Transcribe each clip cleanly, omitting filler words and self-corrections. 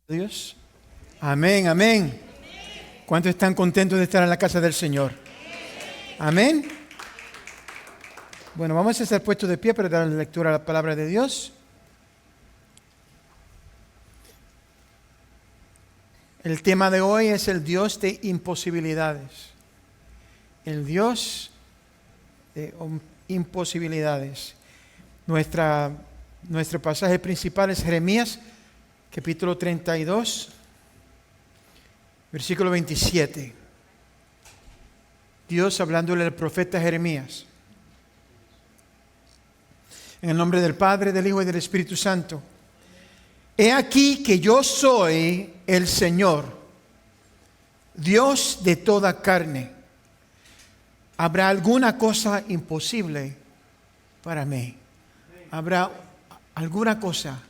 Dios. Amén, amén. ¿Cuántos están contentos de estar en la casa del Señor? Amén. Bueno, vamos a estar puestos de pie para dar lectura a la palabra de Dios. El tema de hoy es el Dios de imposibilidades. El Dios de imposibilidades. Nuestro pasaje principal es Jeremías, capítulo 32, versículo 27. Dios hablándole al profeta Jeremías. En el nombre del Padre, del Hijo y del Espíritu Santo. He aquí que yo soy el Señor, Dios de toda carne. ¿Habrá alguna cosa imposible para mí? ¿Habrá alguna cosa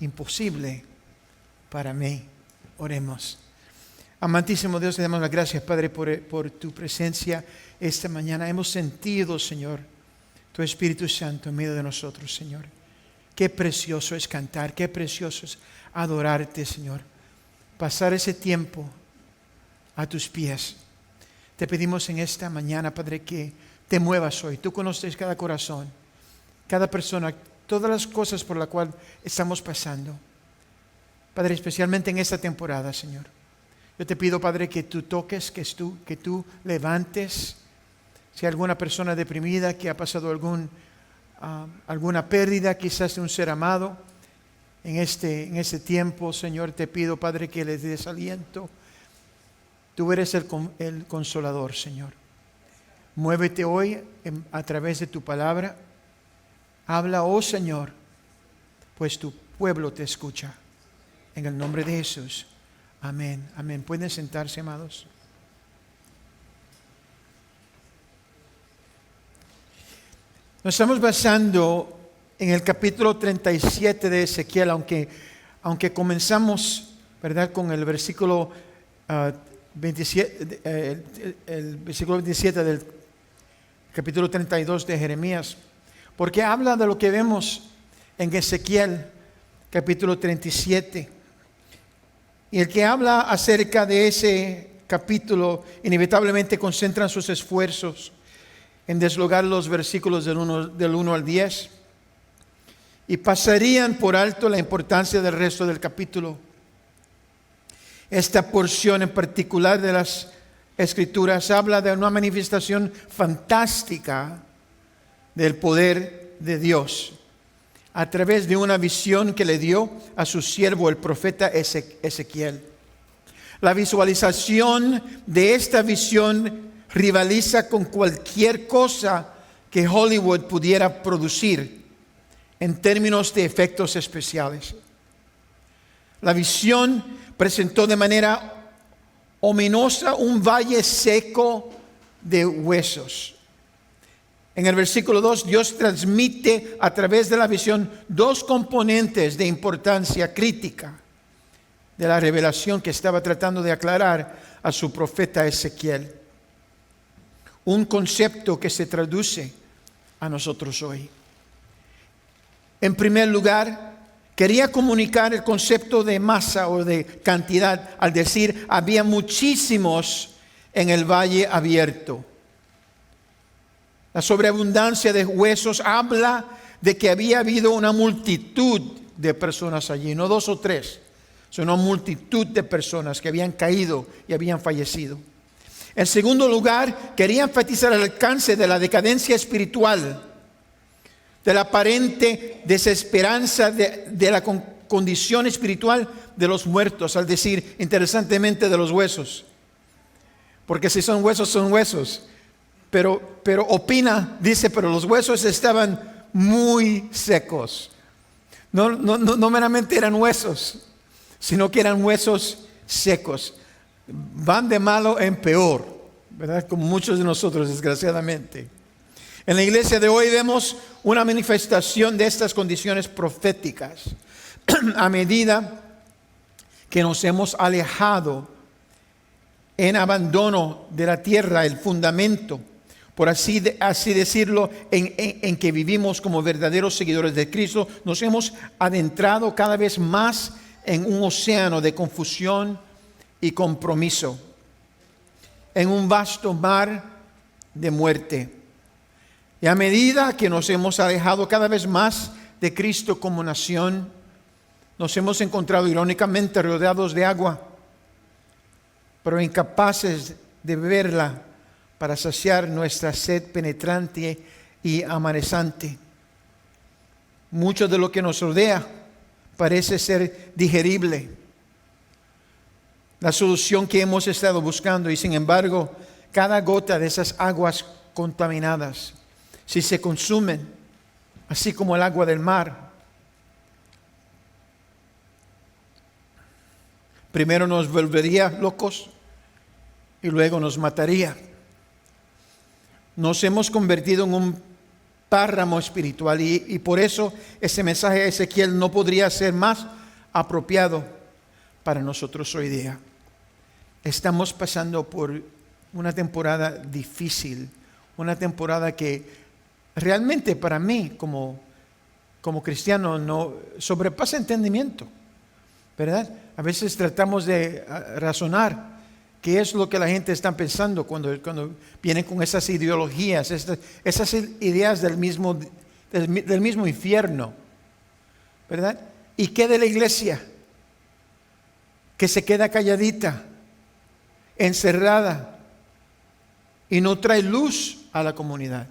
imposible para mí? Oremos. Amantísimo Dios, le damos las gracias, Padre, por tu presencia esta mañana. Hemos sentido, Señor, tu Espíritu Santo en medio de nosotros, Señor. Qué precioso es cantar, qué precioso es adorarte, Señor. Pasar ese tiempo a tus pies. Te pedimos en esta mañana, Padre, que te muevas hoy. Tú conoces cada corazón, cada persona, todas las cosas por las cuales estamos pasando. Padre, especialmente en esta temporada, Señor. Yo te pido, Padre, que tú toques, que tú levantes. Si hay alguna persona deprimida que ha pasado alguna pérdida, quizás de un ser amado, en este tiempo, Señor, te pido, Padre, que les des aliento. Tú eres el consolador, Señor. Muévete hoy a través de tu palabra. Habla, oh Señor, pues tu pueblo te escucha. En el nombre de Jesús. Amén. Amén. ¿Pueden sentarse, amados? Nos estamos basando en el capítulo 37 de Ezequiel, aunque comenzamos, ¿verdad?, con el versículo 27, el versículo 27 del capítulo 32 de Jeremías, porque habla de lo que vemos en Ezequiel, capítulo 37. Y el que habla acerca de ese capítulo inevitablemente concentra sus esfuerzos en deslogar los versículos del 1 al 10 y pasarían por alto la importancia del resto del capítulo. Esta porción en particular de las Escrituras habla de una manifestación fantástica del poder de Dios a través de una visión que le dio a su siervo, el profeta Ezequiel. La visualización de esta visión rivaliza con cualquier cosa que Hollywood pudiera producir en términos de efectos especiales. La visión presentó de manera ominosa un valle seco de huesos. En el versículo 2, Dios transmite a través de la visión dos componentes de importancia crítica de la revelación que estaba tratando de aclarar a su profeta Ezequiel. Un concepto que se traduce a nosotros hoy. En primer lugar, quería comunicar el concepto de masa o de cantidad al decir había muchísimos en el valle abierto. La sobreabundancia de huesos habla de que había habido una multitud de personas allí, no 2 o 3, sino una multitud de personas que habían caído y habían fallecido. En segundo lugar, quería enfatizar el alcance de la decadencia espiritual, de la aparente desesperanza de la condición espiritual de los muertos, al decir, interesantemente, de los huesos. Porque si son huesos, son huesos. Pero dice, pero los huesos estaban muy secos. No meramente eran huesos, sino que eran huesos secos. Van de malo en peor, ¿verdad? Como muchos de nosotros, desgraciadamente. En la iglesia de hoy vemos una manifestación de estas condiciones proféticas a medida que nos hemos alejado en abandono de la tierra, el fundamento, por así decirlo, en que vivimos como verdaderos seguidores de Cristo. Nos hemos adentrado cada vez más en un océano de confusión y compromiso, en un vasto mar de muerte. Y a medida que nos hemos alejado cada vez más de Cristo como nación, nos hemos encontrado irónicamente rodeados de agua, pero incapaces de beberla para saciar nuestra sed penetrante y amarezante. Mucho de lo que nos rodea parece ser digerible, la solución que hemos estado buscando, y sin embargo, cada gota de esas aguas contaminadas, si se consumen, así como el agua del mar, primero nos volvería locos y luego nos mataría. Nos hemos convertido en un páramo espiritual y por eso ese mensaje de Ezequiel no podría ser más apropiado para nosotros hoy día. Estamos pasando por una temporada difícil, una temporada que realmente para mí como cristiano no sobrepasa entendimiento, ¿verdad? A veces tratamos de razonar qué es lo que la gente está pensando cuando vienen con esas ideologías, esas ideas del mismo infierno, ¿verdad? ¿Y qué de la iglesia? Que se queda calladita, encerrada y no trae luz a la comunidad.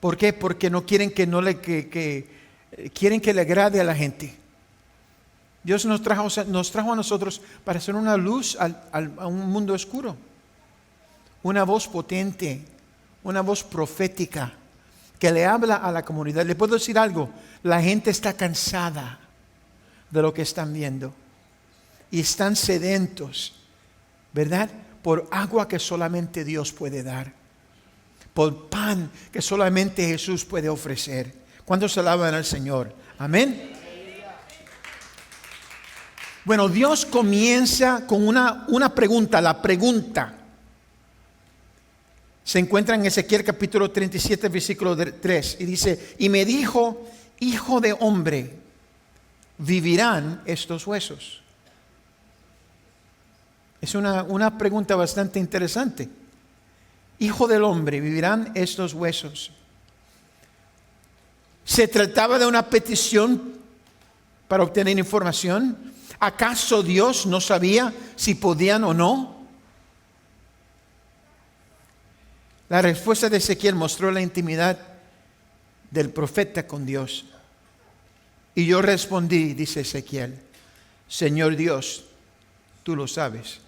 ¿Por qué? Porque no quieren quieren que le agrade a la gente. Dios nos trajo a nosotros para hacer una luz a un mundo oscuro. Una voz potente, una voz profética que le habla a la comunidad. Le puedo decir algo, la gente está cansada de lo que están viendo y están sedentos, ¿verdad? Por agua que solamente Dios puede dar, por pan que solamente Jesús puede ofrecer. ¿Cuántos alaban al Señor? Amén. Bueno, Dios comienza con una pregunta. La pregunta se encuentra en Ezequiel capítulo 37, versículo 3. Y dice, y me dijo, hijo de hombre, ¿vivirán estos huesos? Es una pregunta bastante interesante. Hijo del hombre, ¿vivirán estos huesos? ¿Se trataba de una petición para obtener información? ¿Acaso Dios no sabía si podían o no? La respuesta de Ezequiel mostró la intimidad del profeta con Dios. Y yo respondí, dice Ezequiel, Señor Dios, tú lo sabes.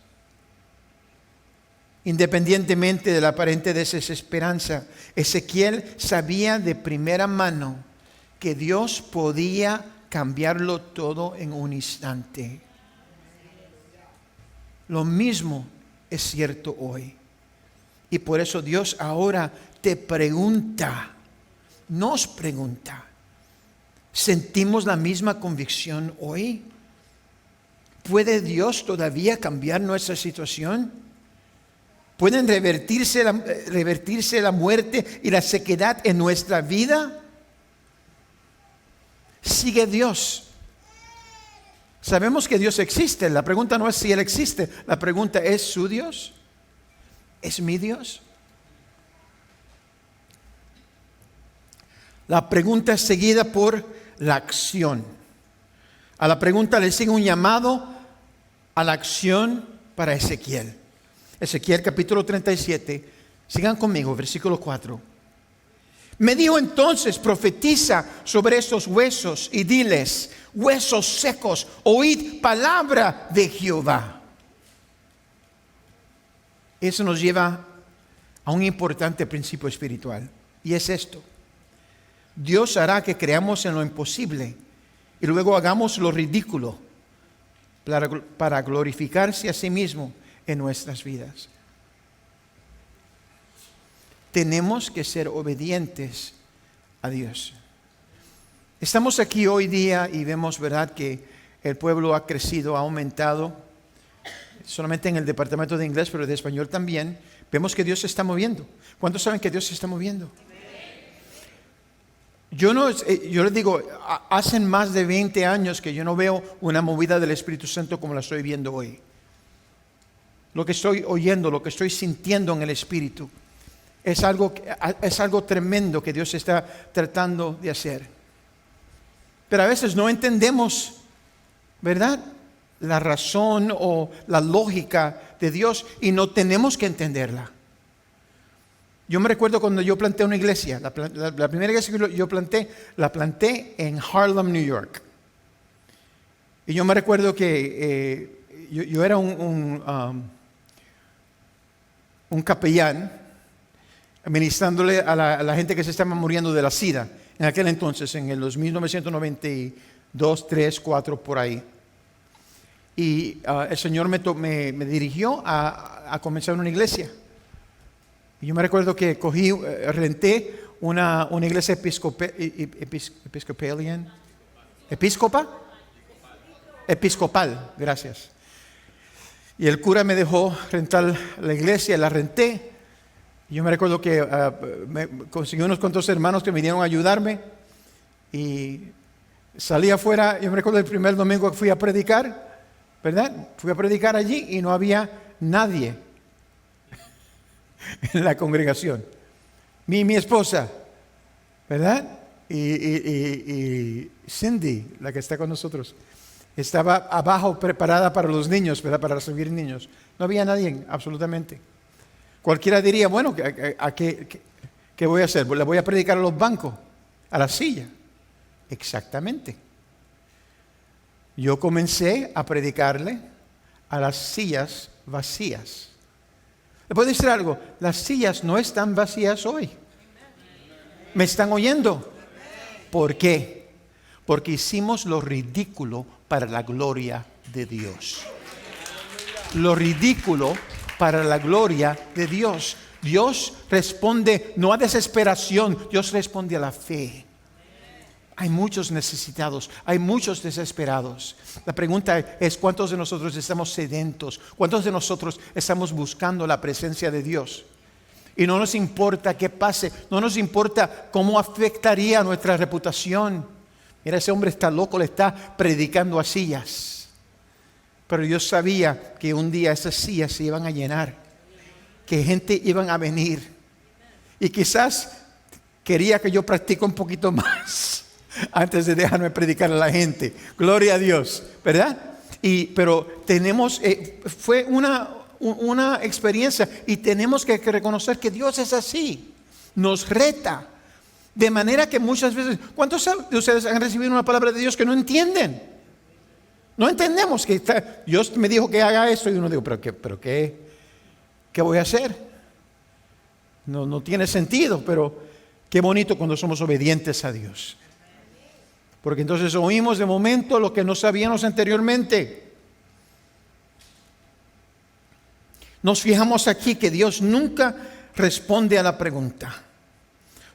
Independientemente de la aparente desesperanza, Ezequiel sabía de primera mano que Dios podía cambiarlo todo en un instante. Lo mismo es cierto hoy. Y por eso Dios ahora te pregunta, nos pregunta, ¿sentimos la misma convicción hoy? ¿Puede Dios todavía cambiar nuestra situación? ¿Pueden revertirse la muerte y la sequedad en nuestra vida? Sigue Dios. Sabemos que Dios existe. La pregunta no es si Él existe. La pregunta es, ¿su Dios? ¿Es mi Dios? La pregunta es seguida por la acción. A la pregunta le sigue un llamado a la acción para Ezequiel. Ezequiel capítulo 37. Sigan conmigo, versículo 4. Me dijo entonces, profetiza sobre estos huesos y diles, huesos secos, oíd palabra de Jehová. Eso nos lleva a un importante principio espiritual, y es esto. Dios hará que creamos en lo imposible y luego hagamos lo ridículo para glorificarse a sí mismo en nuestras vidas. Tenemos que ser obedientes a Dios. Estamos aquí hoy día y vemos, ¿verdad?, que el pueblo ha crecido, ha aumentado, solamente en el departamento de inglés, pero de español también. Vemos que Dios se está moviendo. ¿Cuántos saben que Dios se está moviendo? Yo les digo, hacen más de 20 años que yo no veo una movida del Espíritu Santo como la estoy viendo hoy. Lo que estoy oyendo, lo que estoy sintiendo en el Espíritu, es algo tremendo que Dios está tratando de hacer. Pero a veces no entendemos, ¿verdad?, la razón o la lógica de Dios, y no tenemos que entenderla. Yo me recuerdo cuando yo planté una iglesia. La primera iglesia que yo planté, la planté en Harlem, New York. Y yo me recuerdo que yo era un capellán, administrándole a la gente que se estaba muriendo de la SIDA en aquel entonces, en los 1992, 3, 4, por ahí. Y el Señor me dirigió a comenzar una iglesia. Y yo me recuerdo que renté una iglesia episcopal, gracias. Y el cura me dejó rentar la iglesia, la renté. Y yo me recuerdo que me conseguí unos cuantos hermanos que vinieron a ayudarme. Y salí afuera. Yo me recuerdo el primer domingo que fui a predicar, ¿verdad? Fui a predicar allí y no había nadie en la congregación. Mi esposa, ¿verdad? Y Cindy, la que está con nosotros, estaba abajo preparada para los niños, ¿verdad?, para recibir niños. No había nadie, absolutamente. Cualquiera diría, bueno, ¿qué voy a hacer? ¿Le voy a predicar a los bancos? ¿A la silla? Exactamente. Yo comencé a predicarle a las sillas vacías. ¿Le puedo decir algo? Las sillas no están vacías hoy. ¿Me están oyendo? ¿Por qué? Porque hicimos lo ridículo para la gloria de Dios. Lo ridículo para la gloria de Dios. Dios responde no a desesperación, Dios responde a la fe. Hay muchos necesitados, hay muchos desesperados. La pregunta es, ¿cuántos de nosotros estamos sedentos? ¿Cuántos de nosotros estamos buscando la presencia de Dios? Y no nos importa qué pase, no nos importa cómo afectaría nuestra reputación. Mira, ese hombre está loco, le está predicando a sillas. Pero Dios sabía que un día esas sillas se iban a llenar, que gente iban a venir. Y quizás quería que yo practique un poquito más antes de dejarme predicar a la gente. Gloria a Dios, ¿verdad? Pero tenemos, fue una experiencia, y tenemos que reconocer que Dios es así. Nos reta. De manera que muchas veces, ¿cuántos de ustedes han recibido una palabra de Dios que no entienden? No entendemos que Dios me dijo que haga esto, y uno dice, ¿pero qué voy a hacer? No tiene sentido, pero qué bonito cuando somos obedientes a Dios. Porque entonces oímos de momento lo que no sabíamos anteriormente. Nos fijamos aquí que Dios nunca responde a la pregunta.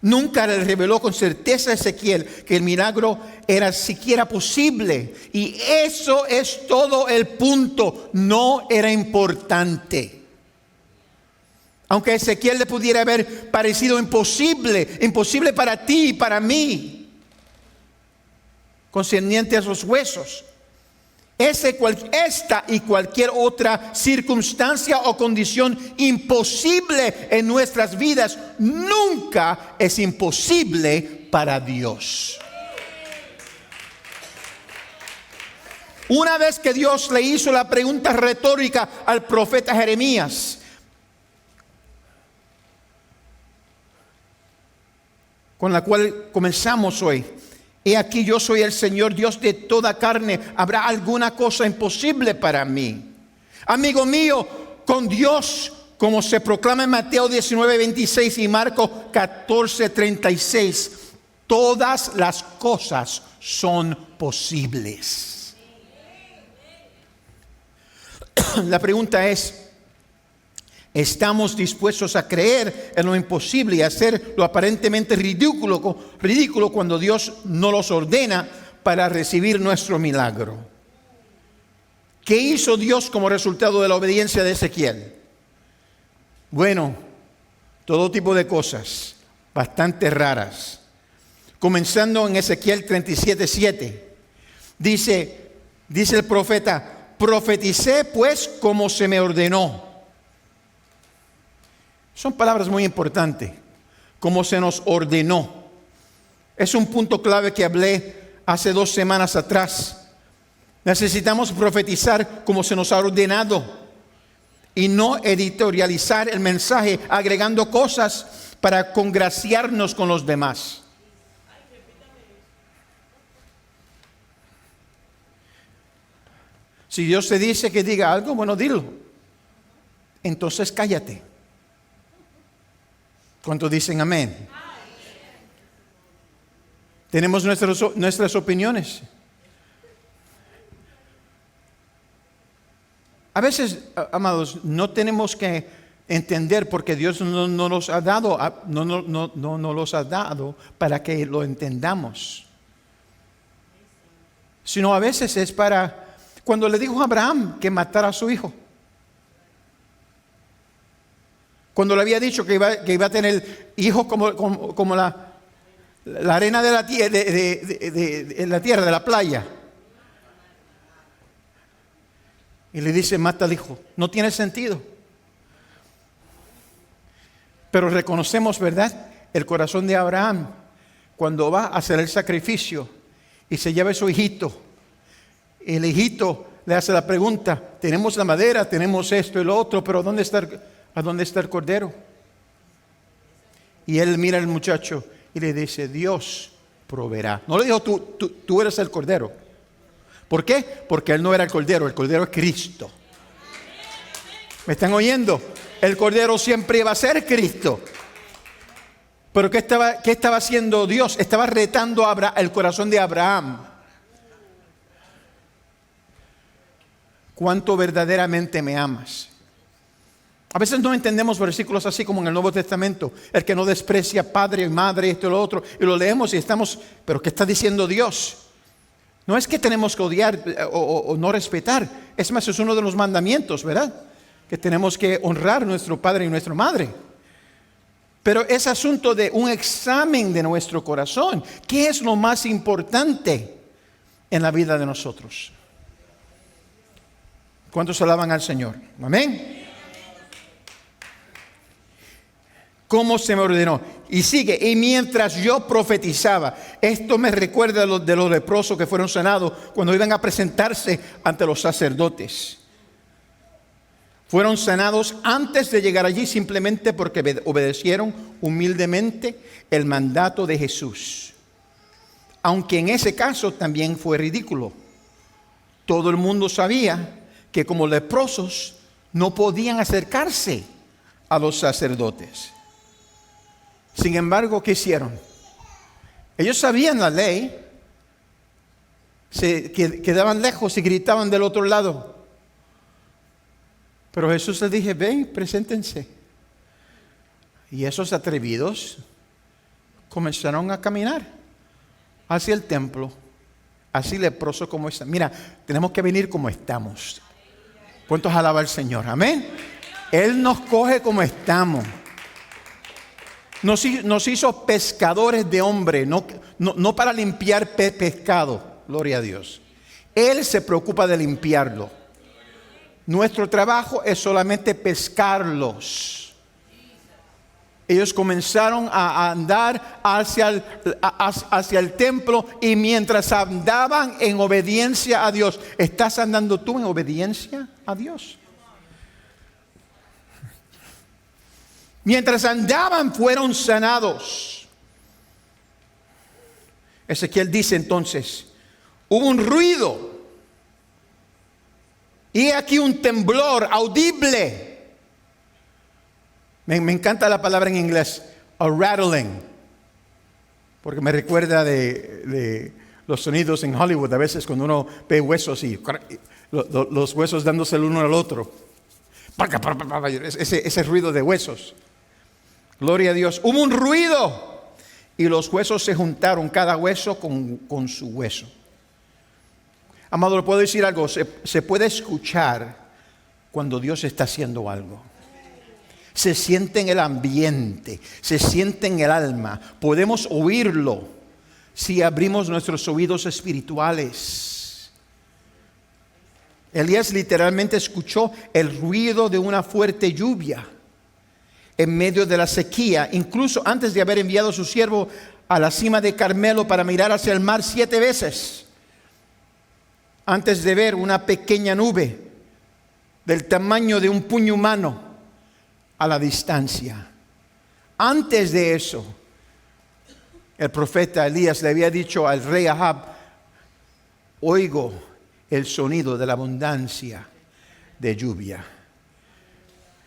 Nunca le reveló con certeza a Ezequiel que el milagro era siquiera posible. Y eso es todo el punto. No era importante. Aunque a Ezequiel le pudiera haber parecido imposible para ti y para mí, concerniente a los huesos. Esta y cualquier otra circunstancia o condición imposible en nuestras vidas nunca es imposible para Dios. Una vez que Dios le hizo la pregunta retórica al profeta Jeremías, con la cual comenzamos hoy: he aquí, yo soy el Señor Dios de toda carne. ¿Habrá alguna cosa imposible para mí? Amigo mío, con Dios, como se proclama en Mateo 19:26 y Marcos 14:36, todas las cosas son posibles. La pregunta es, ¿estamos dispuestos a creer en lo imposible y hacer lo aparentemente ridículo cuando Dios no los ordena para recibir nuestro milagro? ¿Qué hizo Dios como resultado de la obediencia de Ezequiel? Bueno, todo tipo de cosas, bastante raras. comenzando en Ezequiel 37:7. Dice el profeta: profeticé pues como se me ordenó. Son palabras muy importantes. Como se nos ordenó. Es un punto clave que hablé hace 2 semanas atrás. Necesitamos profetizar como se nos ha ordenado y no editorializar el mensaje agregando cosas para congraciarnos con los demás. Si Dios te dice que diga algo, bueno, dilo. Entonces cállate. ¿Cuántos dicen amén? Tenemos nuestras opiniones. A veces, amados, no tenemos que entender porque Dios no nos ha dado, no los ha dado para que lo entendamos. Sino a veces es para, cuando le dijo a Abraham que matara a su hijo. Cuando le había dicho que iba a tener hijos como la arena de la tierra, de la playa. Y le dice, mata al hijo. No tiene sentido. Pero reconocemos, ¿verdad?, el corazón de Abraham cuando va a hacer el sacrificio y se lleva a su hijito. El hijito le hace la pregunta, tenemos la madera, tenemos esto y lo otro, pero ¿a dónde está el cordero? Y él mira al muchacho y le dice, Dios proveerá. No le dijo, tú eres el cordero. ¿Por qué? Porque él no era el cordero es Cristo. ¿Me están oyendo? El cordero siempre iba a ser Cristo. Pero ¿qué estaba haciendo Dios? Estaba retando el corazón de Abraham. ¿Cuánto verdaderamente me amas? A veces no entendemos versículos así como en el Nuevo Testamento. El que no desprecia padre y madre, esto y lo otro. Y lo leemos y estamos, ¿pero qué está diciendo Dios? No es que tenemos que odiar o no respetar. Es más, es uno de los mandamientos, ¿verdad? Que tenemos que honrar a nuestro padre y nuestra madre. Pero es asunto de un examen de nuestro corazón. ¿Qué es lo más importante en la vida de nosotros? ¿Cuántos alaban al Señor? Amén. ¿Cómo se me ordenó? Y sigue, y mientras yo profetizaba, esto me recuerda de los leprosos que fueron sanados cuando iban a presentarse ante los sacerdotes. Fueron sanados antes de llegar allí simplemente porque obedecieron humildemente el mandato de Jesús. Aunque en ese caso también fue ridículo. Todo el mundo sabía que como leprosos no podían acercarse a los sacerdotes. Sin embargo, ¿qué hicieron? Ellos sabían la ley, se quedaban lejos y gritaban del otro lado. Pero Jesús les dije, ven, preséntense. Y esos atrevidos comenzaron a caminar hacia el templo, así leprosos como están. Mira, tenemos que venir como estamos. ¿Cuántos alaban al Señor? Amén. Él nos coge como estamos. Nos hizo pescadores de hombre, no para limpiar pescado, gloria a Dios. Él se preocupa de limpiarlo. Nuestro trabajo es solamente pescarlos. Ellos comenzaron a andar hacia el templo y mientras andaban en obediencia a Dios. ¿Estás andando tú en obediencia a Dios? Mientras andaban fueron sanados. Ezequiel dice entonces, hubo un ruido y aquí un temblor audible. Me encanta la palabra en inglés, a rattling, porque me recuerda de los sonidos en Hollywood. A veces cuando uno ve huesos y los huesos dándose el uno al otro. Ese ruido de huesos. Gloria a Dios. Hubo un ruido y los huesos se juntaron, cada hueso con su hueso. Amado, le puedo decir algo. Se puede escuchar cuando Dios está haciendo algo. Se siente en el ambiente, se siente en el alma. Podemos oírlo si abrimos nuestros oídos espirituales. Elías literalmente escuchó el ruido de una fuerte lluvia en medio de la sequía, incluso antes de haber enviado a su siervo a la cima de Carmelo para mirar hacia el mar 7 veces, antes de ver una pequeña nube del tamaño de un puño humano a la distancia. Antes de eso, el profeta Elías le había dicho al rey Ahab: oigo el sonido de la abundancia de lluvia.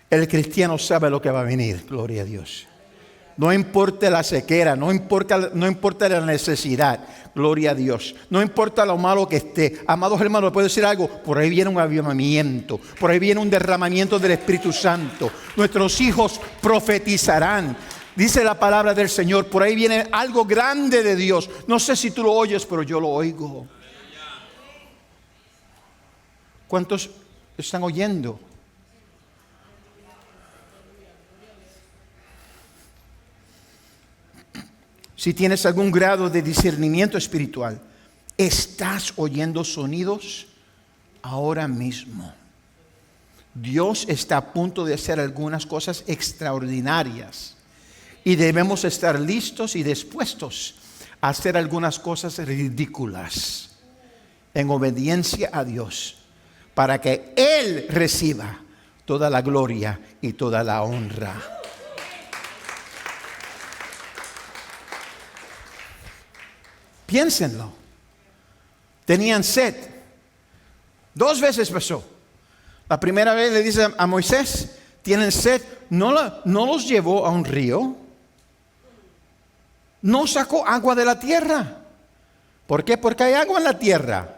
El cristiano sabe lo que va a venir, gloria a Dios. No importa la sequera, no importa la necesidad, gloria a Dios. No importa lo malo que esté. Amados hermanos, ¿le puedo decir algo? Por ahí viene un avivamiento, por ahí viene un derramamiento del Espíritu Santo. Nuestros hijos profetizarán. Dice la palabra del Señor, por ahí viene algo grande de Dios. No sé si tú lo oyes, pero yo lo oigo. ¿Cuántos están oyendo? Si tienes algún grado de discernimiento espiritual, estás oyendo sonidos ahora mismo. Dios está a punto de hacer algunas cosas extraordinarias y debemos estar listos y dispuestos a hacer algunas cosas ridículas en obediencia a Dios, para que Él reciba toda la gloria y toda la honra. Piénsenlo. Tenían sed. 2 veces pasó. La primera vez le dice a Moisés: tienen sed. No los llevó a un río. No sacó agua de la tierra. ¿Por qué? Porque hay agua en la tierra.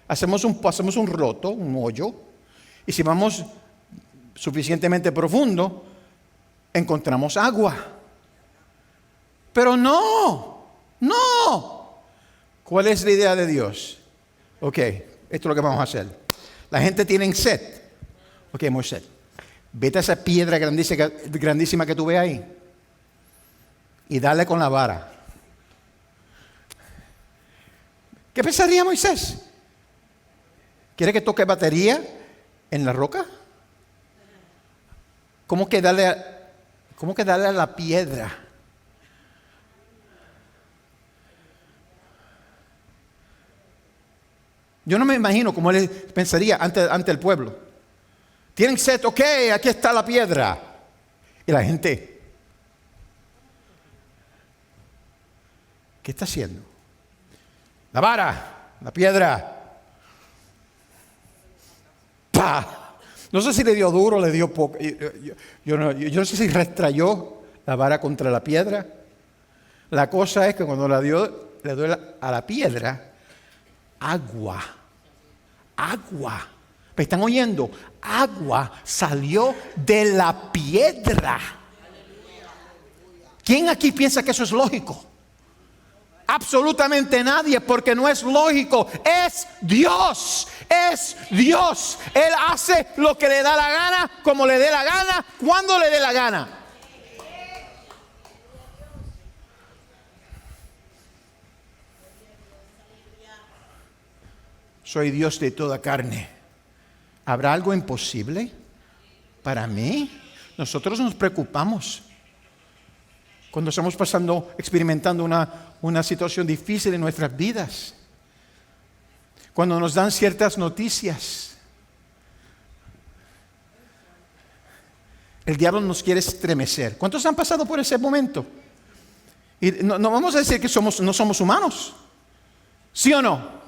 Hacemos un roto, un hoyo. Y si vamos suficientemente profundo, encontramos agua. Pero no. ¿Cuál es la idea de Dios? Ok, esto es lo que vamos a hacer. La gente tiene sed. Ok, Moisés, vete a esa piedra grandísima que tú ves ahí y dale con la vara. ¿Qué pensaría Moisés? ¿Quiere que toque batería en la roca? ¿Cómo que darle a la piedra? Yo no me imagino cómo él pensaría ante el pueblo. Tienen sed, ok, aquí está la piedra. Y la gente, ¿qué está haciendo? La vara, la piedra. ¡Pah! No sé si le dio duro, le dio poco. Yo no sé si restrayó la vara contra la piedra. La cosa es que cuando le dio a la piedra, agua. ¿Me están oyendo? Agua salió de la piedra. ¿Quién aquí piensa que eso es lógico? Absolutamente nadie, porque no es lógico. Es Dios. Él hace lo que le da la gana, como le dé la gana, cuando le dé la gana. Soy Dios de toda carne. ¿Habrá algo imposible para mí? Nosotros nos preocupamos cuando estamos experimentando una situación difícil en nuestras vidas. Cuando nos dan ciertas noticias. El diablo nos quiere estremecer. ¿Cuántos han pasado por ese momento? Y no vamos a decir que no somos humanos. ¿Sí o no?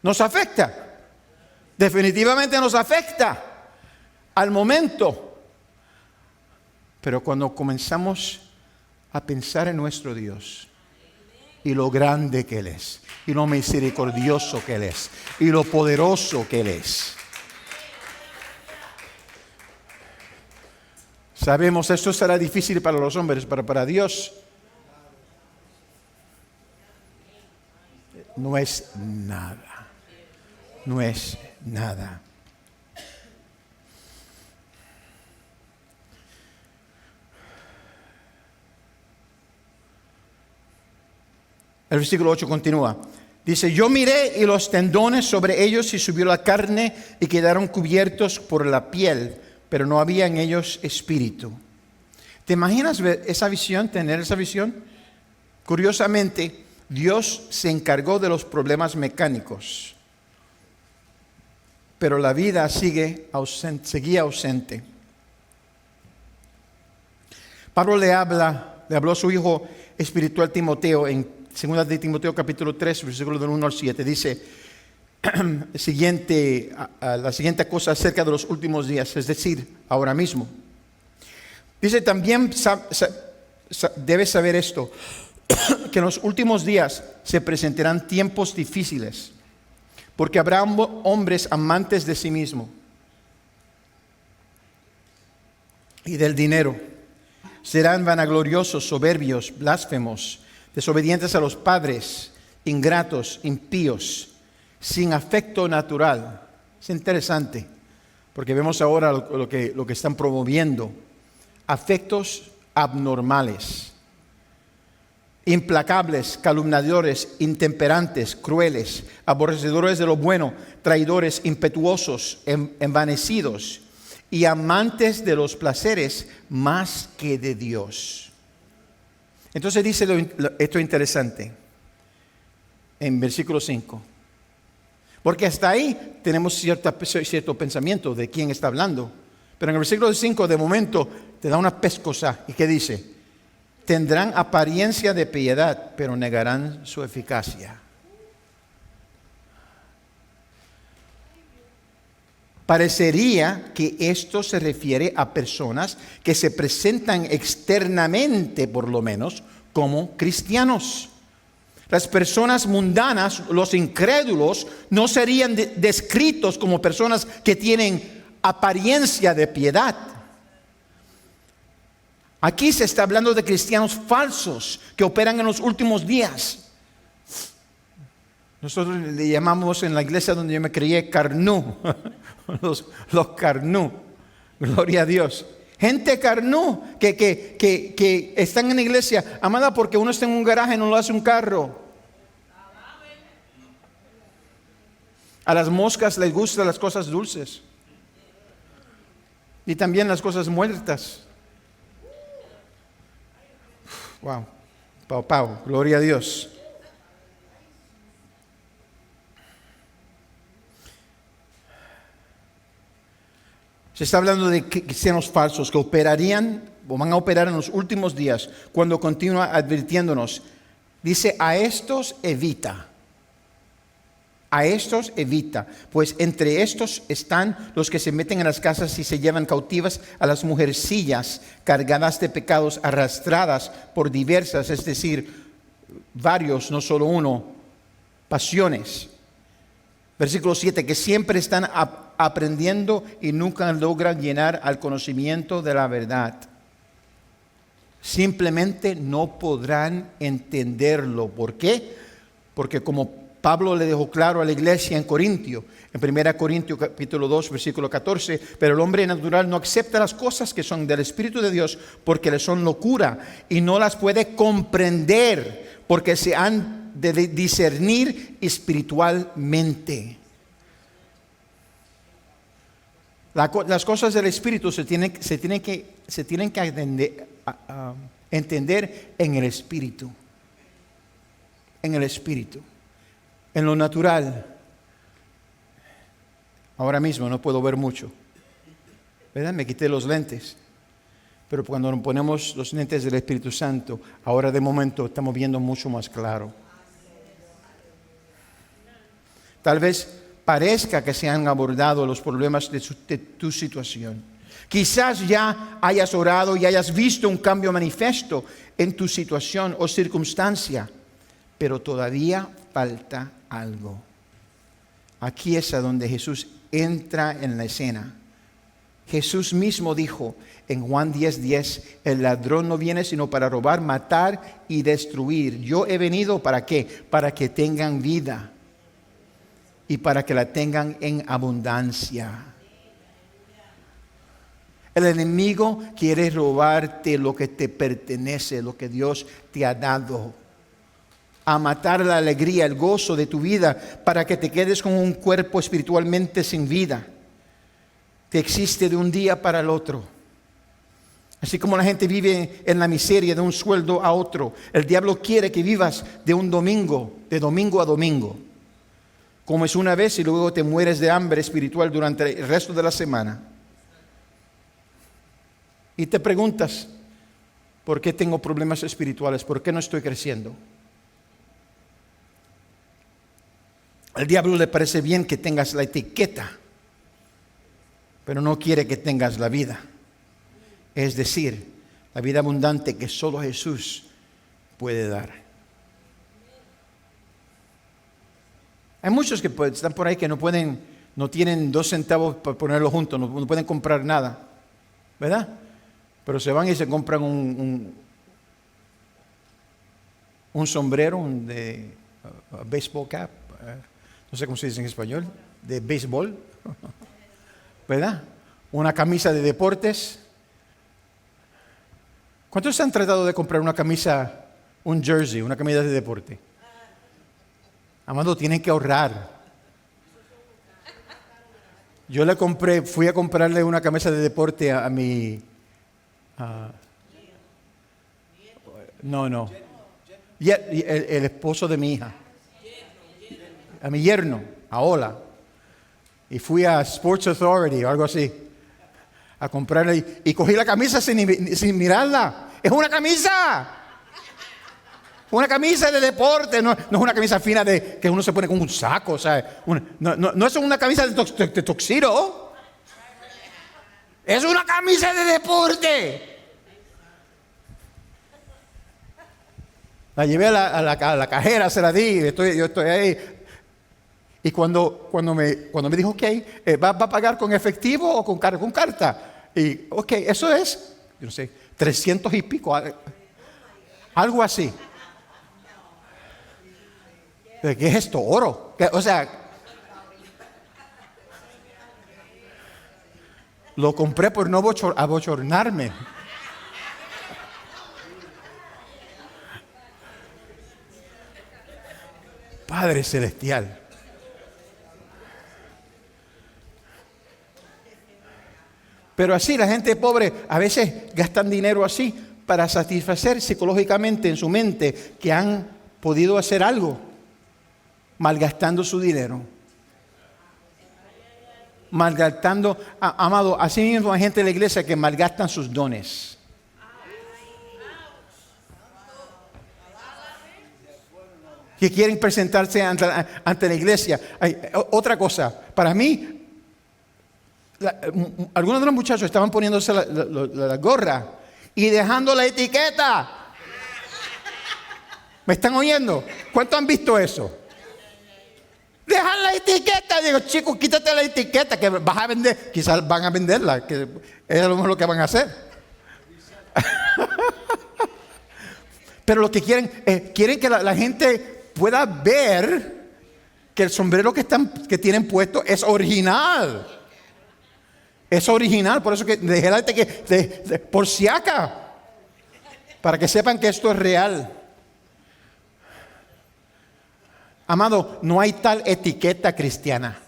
Nos afecta. Definitivamente nos afecta al momento. Pero cuando comenzamos a pensar en nuestro Dios y lo grande que Él es, y lo misericordioso que Él es, y lo poderoso que Él es, sabemos esto será difícil para los hombres, pero para Dios no es nada. No es nada. El versículo 8 continúa. Dice, yo miré y los tendones sobre ellos y subió la carne y quedaron cubiertos por la piel, pero no había en ellos espíritu. ¿Te imaginas ver esa visión, tener esa visión? Curiosamente, Dios se encargó de los problemas mecánicos, pero la vida seguía ausente. Pablo le habló a su hijo espiritual Timoteo en 2 de Timoteo capítulo 3, versículo del 1 al 7. Dice la siguiente cosa acerca de los últimos días, es decir, ahora mismo. Dice, también debes saber esto, que en los últimos días se presentarán tiempos difíciles, porque habrá hombres amantes de sí mismos y del dinero. Serán vanagloriosos, soberbios, blasfemos, desobedientes a los padres, ingratos, impíos, sin afecto natural. Es interesante, porque vemos ahora lo que están promoviendo. Afectos abnormales, implacables, calumniadores, intemperantes, crueles, aborrecedores de lo bueno, traidores, impetuosos, envanecidos y amantes de los placeres más que de Dios. Entonces dice esto interesante en versículo 5. Porque hasta ahí tenemos cierto pensamiento de quién está hablando. Pero en el versículo 5 de momento te da una pescosa. ¿Y qué dice? Tendrán apariencia de piedad, pero negarán su eficacia. Parecería que esto se refiere a personas que se presentan externamente, por lo menos, como cristianos. Las personas mundanas, los incrédulos, no serían descritos como personas que tienen apariencia de piedad. Aquí se está hablando de cristianos falsos que operan en los últimos días. Nosotros le llamamos en la iglesia donde yo me crié carnú. Los carnú. Gloria a Dios. Gente carnú que están en la iglesia. Amada, porque uno está en un garaje no lo hace un carro. A las moscas les gustan las cosas dulces. Y también las cosas muertas. Wow. Pau, gloria a Dios. Se está hablando de cristianos falsos que operarían o van a operar en los últimos días, cuando continúa advirtiéndonos. Dice, a estos evita. A estos evita, pues entre estos están los que se meten en las casas y se llevan cautivas a las mujercillas cargadas de pecados, arrastradas por diversas, es decir, varios, no solo uno, pasiones. Versículo 7, que siempre están aprendiendo y nunca logran llegar al conocimiento de la verdad. Simplemente no podrán entenderlo. ¿Por qué? Porque como Pablo le dejó claro a la iglesia en Corintio, en 1 Corintios capítulo 2, versículo 14, pero el hombre natural no acepta las cosas que son del Espíritu de Dios porque le son locura y no las puede comprender porque se han de discernir espiritualmente. Las cosas del Espíritu se tienen que entender en el Espíritu. En el Espíritu. En lo natural, ahora mismo no puedo ver mucho, ¿verdad? Me quité los lentes, pero cuando nos ponemos los lentes del Espíritu Santo, ahora de momento estamos viendo mucho más claro. Tal vez parezca que se han abordado los problemas de tu situación. Quizás ya hayas orado y hayas visto un cambio manifiesto en tu situación o circunstancia, pero todavía falta algo. Aquí es a donde Jesús entra en la escena. Jesús mismo dijo en Juan 10:10, el ladrón no viene sino para robar, matar y destruir. Yo he venido ¿para qué? Para que tengan vida y para que la tengan en abundancia. El enemigo quiere robarte lo que te pertenece, lo que Dios te ha dado. a matar la alegría, el gozo de tu vida, para que te quedes con un cuerpo espiritualmente sin vida, que existe de un día para el otro. Así como la gente vive en la miseria de un sueldo a otro, el diablo quiere que vivas de domingo a domingo. Comes una vez y luego te mueres de hambre espiritual durante el resto de la semana. Y te preguntas, ¿por qué tengo problemas espirituales? ¿Por qué no estoy creciendo? Al diablo le parece bien que tengas la etiqueta, pero no quiere que tengas la vida. Es decir, la vida abundante que solo Jesús puede dar. Hay muchos que están por ahí que no tienen 2 centavos para ponerlo juntos, no pueden comprar nada, ¿verdad? Pero se van y se compran un sombrero de baseball cap, no sé cómo se dice en español, de béisbol, ¿verdad? Una camisa de deportes. ¿Cuántos han tratado de comprar una camisa, un jersey, una camisa de deporte? Amado, tienen que ahorrar. Yo fui a comprarle una camisa de deporte a mi... el esposo de mi hija. A mi yerno, a Ola. Y fui a Sports Authority o algo así a comprarle y cogí la camisa sin mirarla. ¡Es una camisa! Una camisa de deporte, no es una camisa fina que uno se pone con un saco, ¿sabes? No es una camisa de tuxedo. Es una camisa de deporte. La llevé a la cajera, se la di, yo estoy ahí. Y cuando me dijo, ok, ¿va a pagar con efectivo o con carta? Y, ok, eso es, yo no sé, 300 y pico, algo así. ¿Qué es esto? ¿Oro? O sea, lo compré por no abochornarme. Padre Celestial. Pero así la gente pobre a veces gastan dinero así para satisfacer psicológicamente en su mente que han podido hacer algo, malgastando su dinero. Malgastando, amado, así mismo hay gente de la iglesia que malgastan sus dones. Que quieren presentarse ante la iglesia. Otra cosa, para mí, algunos de los muchachos estaban poniéndose la gorra y dejando la etiqueta. ¿Me están oyendo? ¿Cuántos han visto eso? Dejan la etiqueta. Digo, chicos, quítate la etiqueta que vas a vender. Quizás van a venderla, que es a lo mejor lo que van a hacer. Pero lo que quieren que la gente pueda ver que el sombrero que tienen puesto es original. Es original, por eso que dejé la etiqueta por si acaso, para que sepan que esto es real. Amado, no hay tal etiqueta cristiana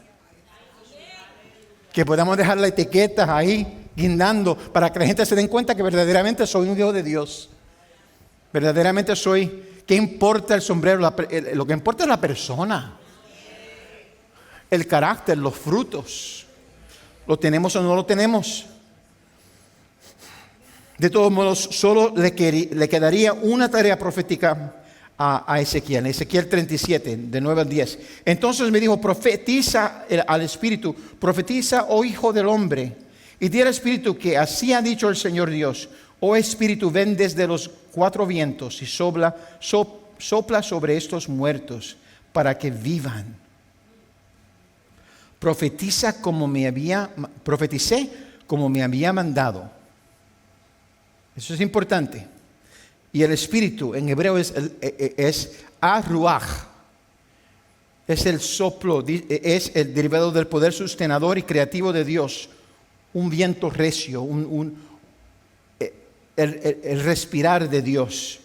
que podamos dejar la etiqueta ahí guindando para que la gente se den cuenta que verdaderamente soy un hijo de Dios. Verdaderamente soy. ¿Qué importa el sombrero? Lo que importa es la persona, el carácter, los frutos. ¿Lo tenemos o no lo tenemos? De todos modos, solo le quedaría una tarea profética a Ezequiel. Ezequiel 37, de 9 al 10. Entonces me dijo, profetiza al Espíritu, profetiza, oh hijo del hombre, y di al Espíritu que así ha dicho el Señor Dios. Oh Espíritu, ven desde los 4 vientos y sopla sobre estos muertos para que vivan. Profeticé como me había mandado. Eso es importante. Y el Espíritu en hebreo es Ruach. Es el soplo, es el derivado del poder sustenador y creativo de Dios. Un viento recio, el respirar de Dios.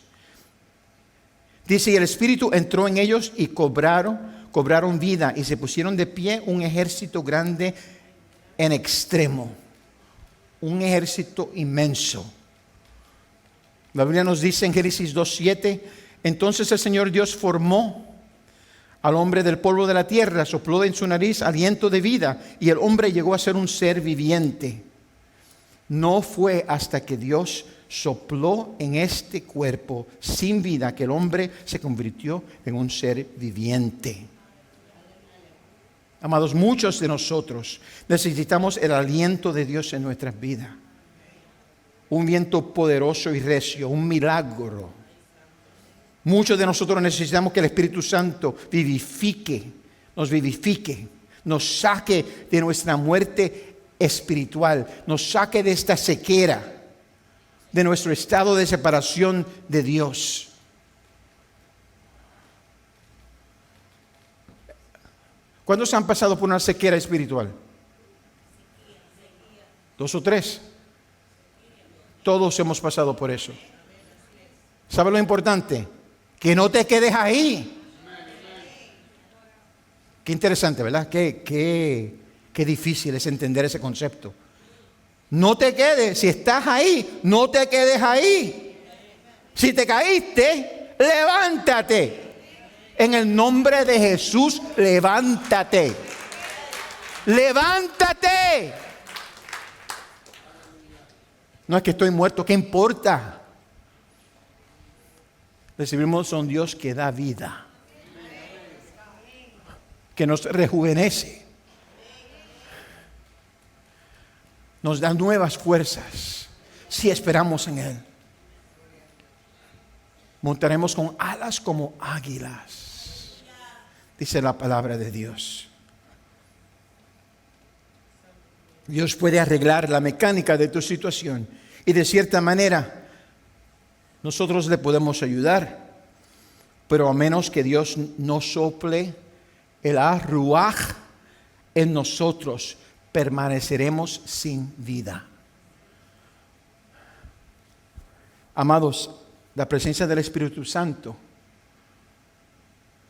Dice, y el Espíritu entró en ellos y cobraron vida y se pusieron de pie un ejército grande en extremo. Un ejército inmenso. La Biblia nos dice en Génesis 2:7, entonces el Señor Dios formó al hombre del polvo de la tierra, sopló en su nariz aliento de vida y el hombre llegó a ser un ser viviente. No fue hasta que Dios sopló en este cuerpo sin vida que el hombre se convirtió en un ser viviente. Amados, muchos de nosotros necesitamos el aliento de Dios en nuestras vidas. Un viento poderoso y recio, un milagro. Muchos de nosotros necesitamos que el Espíritu Santo vivifique, nos saque de nuestra muerte espiritual, nos saque de esta sequera, de nuestro estado de separación de Dios. ¿Cuántos han pasado por una sequera espiritual? 2 o 3. Todos hemos pasado por eso. ¿Sabe lo importante? Que no te quedes ahí. Qué interesante, ¿verdad? Qué difícil es entender ese concepto. No te quedes, si estás ahí, no te quedes ahí. Si te caíste, levántate. En el nombre de Jesús, levántate. Levántate. No es que estoy muerto, ¿qué importa? Recibimos a un Dios que da vida, que nos rejuvenece, nos da nuevas fuerzas si esperamos en Él. Montaremos con alas como águilas, dice la palabra de Dios. Dios puede arreglar la mecánica de tu situación y de cierta manera nosotros le podemos ayudar, pero a menos que Dios no sople el ruaj en nosotros, permaneceremos sin vida. Amados, la presencia del Espíritu Santo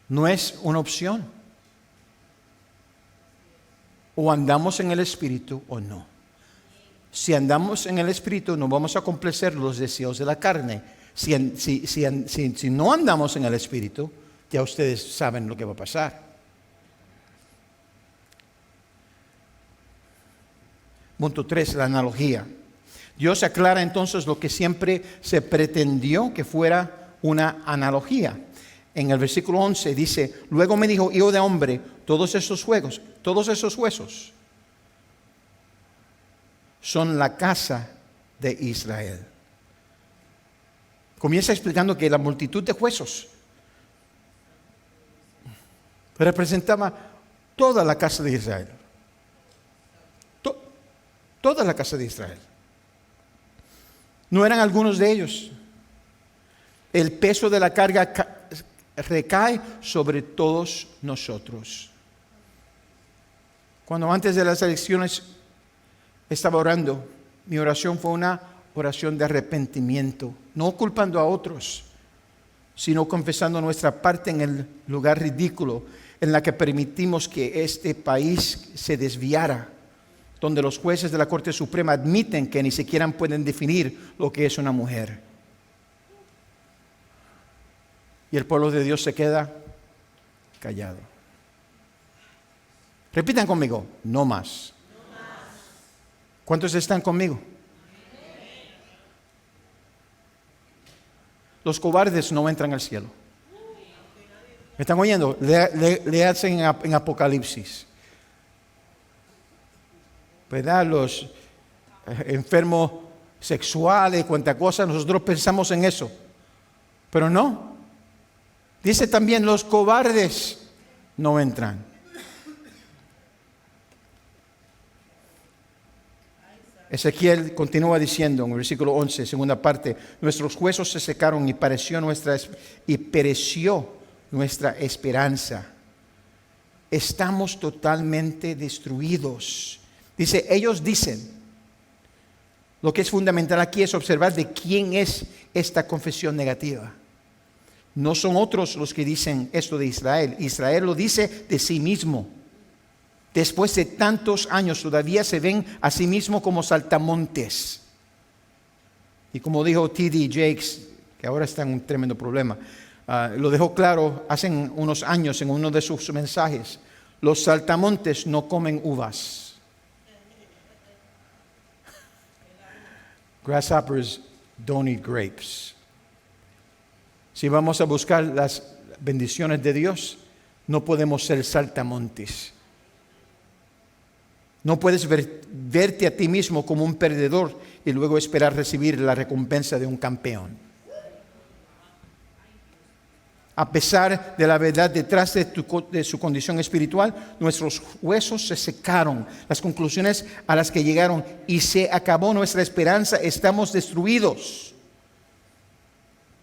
no es una opción. O andamos en el Espíritu o no. Si andamos en el Espíritu, no vamos a complacer los deseos de la carne. Si no andamos en el Espíritu, ya ustedes saben lo que va a pasar. Punto 3, la analogía. Dios aclara entonces lo que siempre se pretendió que fuera una analogía. En el versículo 11 dice, luego me dijo, hijo de hombre, todos esos huesos son la casa de Israel. Comienza explicando que la multitud de huesos representaba toda la casa de Israel. Toda la casa de Israel. No eran algunos de ellos. El peso de la carga recae sobre todos nosotros. Cuando antes de las elecciones estaba orando, mi oración fue una oración de arrepentimiento, no culpando a otros, sino confesando nuestra parte en el lugar ridículo en la que permitimos que este país se desviara, donde los jueces de la Corte Suprema admiten que ni siquiera pueden definir lo que es una mujer. Y el pueblo de Dios se queda callado. Repitan conmigo, no más. ¿Cuántos están conmigo? Los cobardes no entran al cielo. ¿Me están oyendo? Le hacen en Apocalipsis. ¿Verdad? Los enfermos sexuales, cuánta cosa, nosotros pensamos en eso. Pero no. Dice también, los cobardes no entran. Ezequiel continúa diciendo en el versículo 11, segunda parte, nuestros huesos se secaron y pereció nuestra esperanza. Estamos totalmente destruidos. Dice, ellos dicen, lo que es fundamental aquí es observar de quién es esta confesión negativa. No son otros los que dicen esto de Israel. Israel lo dice de sí mismo. Después de tantos años todavía se ven a sí mismo como saltamontes. Y como dijo T.D. Jakes, que ahora está en un tremendo problema, lo dejó claro hace unos años en uno de sus mensajes. Los saltamontes no comen uvas. Grasshoppers don't eat grapes. Si vamos a buscar las bendiciones de Dios, no podemos ser saltamontes. No puedes verte a ti mismo como un perdedor y luego esperar recibir la recompensa de un campeón. A pesar de la verdad detrás de su condición espiritual, nuestros huesos se secaron, las conclusiones a las que llegaron, y se acabó nuestra esperanza. Estamos destruidos.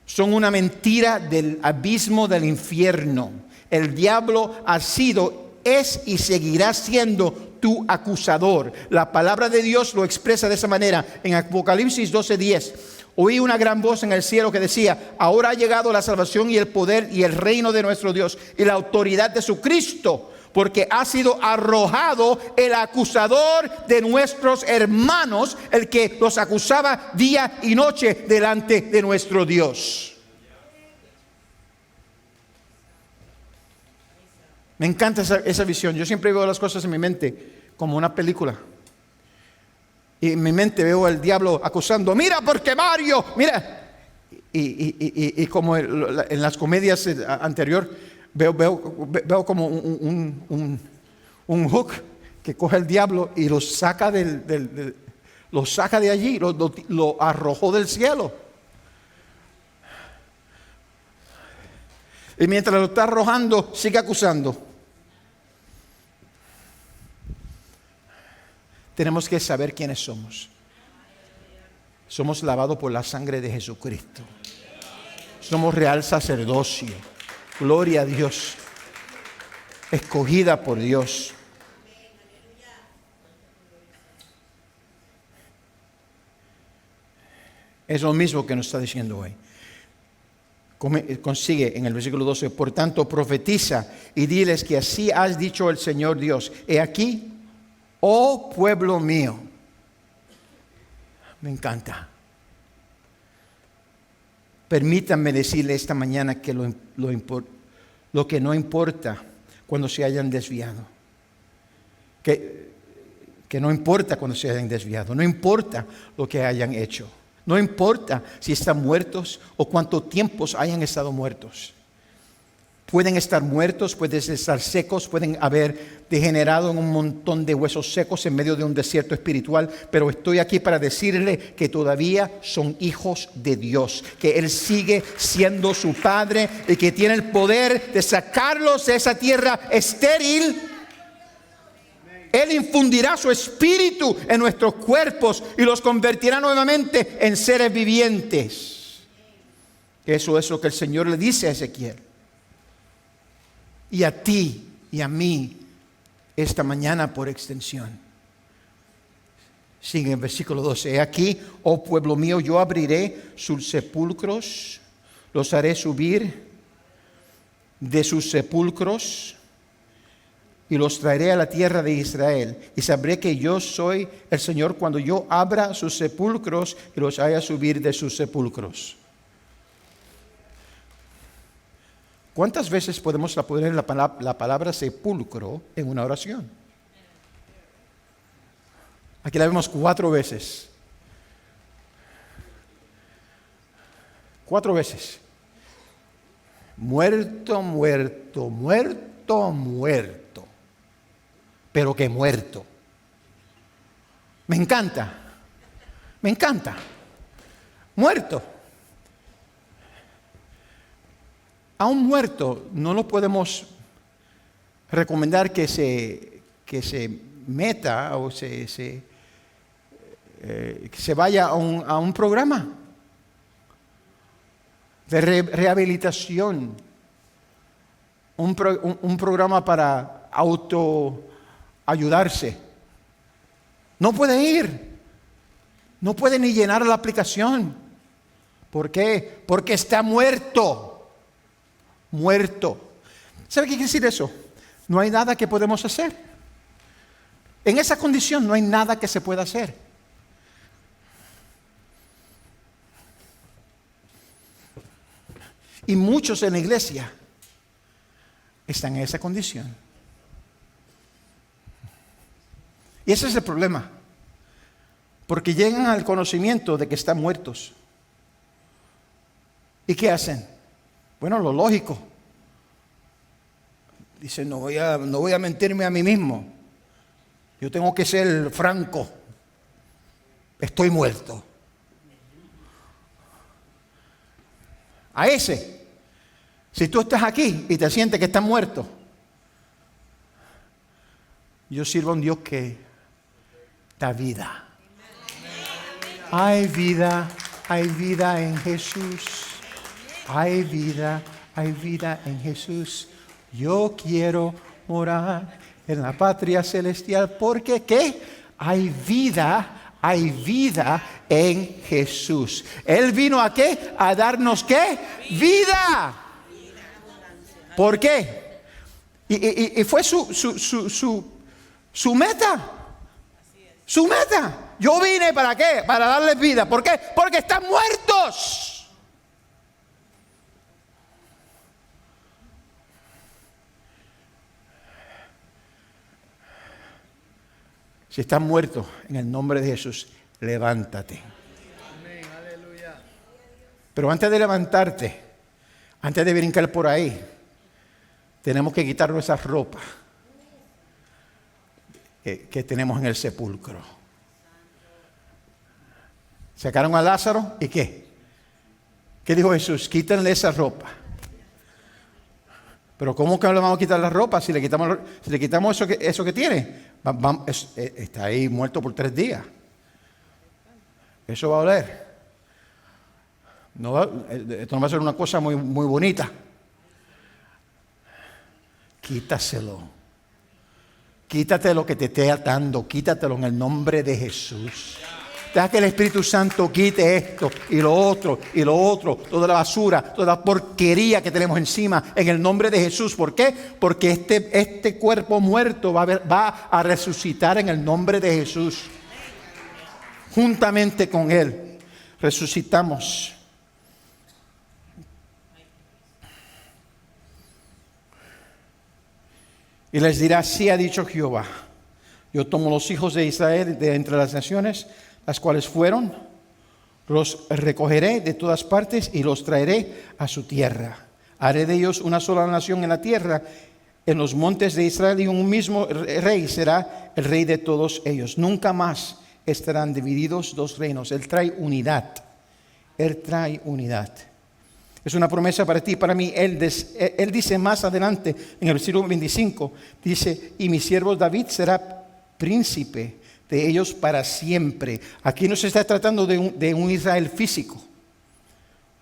Son una mentira del abismo del infierno. El diablo ha sido, es y seguirá siendo tu acusador. La palabra de Dios lo expresa de esa manera. En Apocalipsis 12:10, oí una gran voz en el cielo que decía: ahora ha llegado la salvación y el poder y el reino de nuestro Dios y la autoridad de su Cristo, porque ha sido arrojado el acusador de nuestros hermanos, el que los acusaba día y noche delante de nuestro Dios. Me encanta esa visión. Yo siempre veo las cosas en mi mente como una película. Y en mi mente veo al diablo acusando: mira, porque Mario, mira. Y como en las comedias anteriores, veo como un hook que coge el diablo y lo saca lo saca de allí, lo arrojó del cielo. Y mientras lo está arrojando, sigue acusando. Tenemos que saber quiénes somos. Somos lavados por la sangre de Jesucristo. Somos real sacerdocio. Gloria a Dios. Escogida por Dios. Es lo mismo que nos está diciendo hoy. Consigue en el versículo 12: por tanto profetiza y diles que así has dicho el Señor Dios. He aquí, oh pueblo mío. Me encanta. Permítanme decirle esta mañana que lo que no importa cuando se hayan desviado. Que no importa cuando se hayan desviado. No importa lo que hayan hecho. No importa si están muertos o cuánto tiempo hayan estado muertos. Pueden estar muertos, pueden estar secos, pueden haber degenerado en un montón de huesos secos en medio de un desierto espiritual, pero estoy aquí para decirle que todavía son hijos de Dios, que Él sigue siendo su Padre y que tiene el poder de sacarlos de esa tierra estéril. Él infundirá su espíritu en nuestros cuerpos y los convertirá nuevamente en seres vivientes. Eso es lo que el Señor le dice a Ezequiel. Y a ti y a mí esta mañana por extensión. Sigue en versículo 12. He aquí, oh pueblo mío, yo abriré sus sepulcros, los haré subir de sus sepulcros y los traeré a la tierra de Israel. Y sabré que yo soy el Señor cuando yo abra sus sepulcros y los haga subir de sus sepulcros. ¿Cuántas veces podemos poner la palabra sepulcro en una oración? Aquí la vemos 4 veces. 4 veces. Muerto, muerto, muerto, muerto. Pero que muerto. Me encanta. Me encanta. Muerto. A un muerto no lo podemos recomendar que se meta o que se vaya a un programa de rehabilitación, un programa para autoayudarse. No puede ir, no puede ni llenar la aplicación. ¿Por qué? Porque está muerto. muerto. ¿Sabe qué quiere decir eso? No hay nada que podemos hacer. En esa condición no hay nada que se pueda hacer. Y muchos en la iglesia están en esa condición. Y ese es el problema. Porque llegan al conocimiento de que están muertos. ¿Y qué hacen? Bueno, lo lógico. Dicen, no voy a mentirme a mí mismo. Yo tengo que ser franco. Estoy muerto. A ese, si tú estás aquí y te sientes que estás muerto, yo sirvo a un Dios que da vida. Hay vida en Jesús. Hay vida en Jesús. Yo quiero morar en la patria celestial porque ¿qué? Hay vida en Jesús. Él vino ¿a qué? A darnos ¿qué? Vida. ¿Por qué? Y fue su meta. Su meta. Yo vine ¿para qué? Para darles vida. ¿Por qué? Porque están muertos. Si estás muerto, en el nombre de Jesús, levántate. Pero antes de levantarte, antes de brincar por ahí, tenemos que quitarnos esa ropa que tenemos en el sepulcro. Sacaron a Lázaro y ¿qué? ¿Qué dijo Jesús? Quítenle esa ropa. Pero ¿cómo que le vamos a quitar la ropa si le quitamos eso que tiene? Está ahí muerto por 3 días. Eso va a oler. Esto no va a ser una cosa muy, muy bonita. Quítaselo. Quítate lo que te esté atando. Quítatelo en el nombre de Jesús. Deja que el Espíritu Santo quite esto y lo otro, toda la basura, toda la porquería que tenemos encima en el nombre de Jesús. ¿Por qué? Porque este cuerpo muerto va a resucitar en el nombre de Jesús. Juntamente con Él resucitamos. Y les dirá, así ha dicho Jehová, yo tomo los hijos de Israel de entre las naciones, las cuales fueron, los recogeré de todas partes y los traeré a su tierra. Haré de ellos una sola nación en la tierra, en los montes de Israel, y un mismo rey será el rey de todos ellos. Nunca más estarán divididos 2 reinos. Él trae unidad. Él trae unidad. Es una promesa para ti y para mí. Él dice más adelante, en el versículo 25, dice, y mi siervo David será príncipe de ellos para siempre. Aquí no se está tratando de un Israel físico,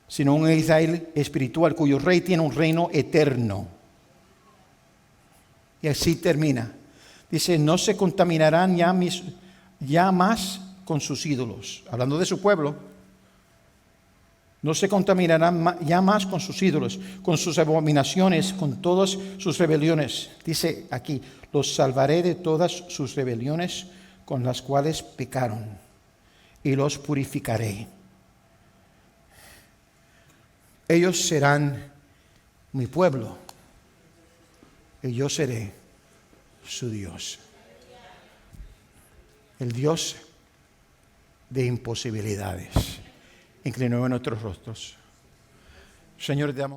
sino un Israel espiritual, cuyo rey tiene un reino eterno. Y así termina. Dice, no se contaminarán ya más con sus ídolos. Hablando de su pueblo. No se contaminarán ya más con sus ídolos, con sus abominaciones, con todas sus rebeliones. Dice aquí, los salvaré de todas sus rebeliones con las cuales pecaron, y los purificaré. Ellos serán mi pueblo, y yo seré su Dios. El Dios de imposibilidades. Inclinemos nuestros rostros. Señor, te damos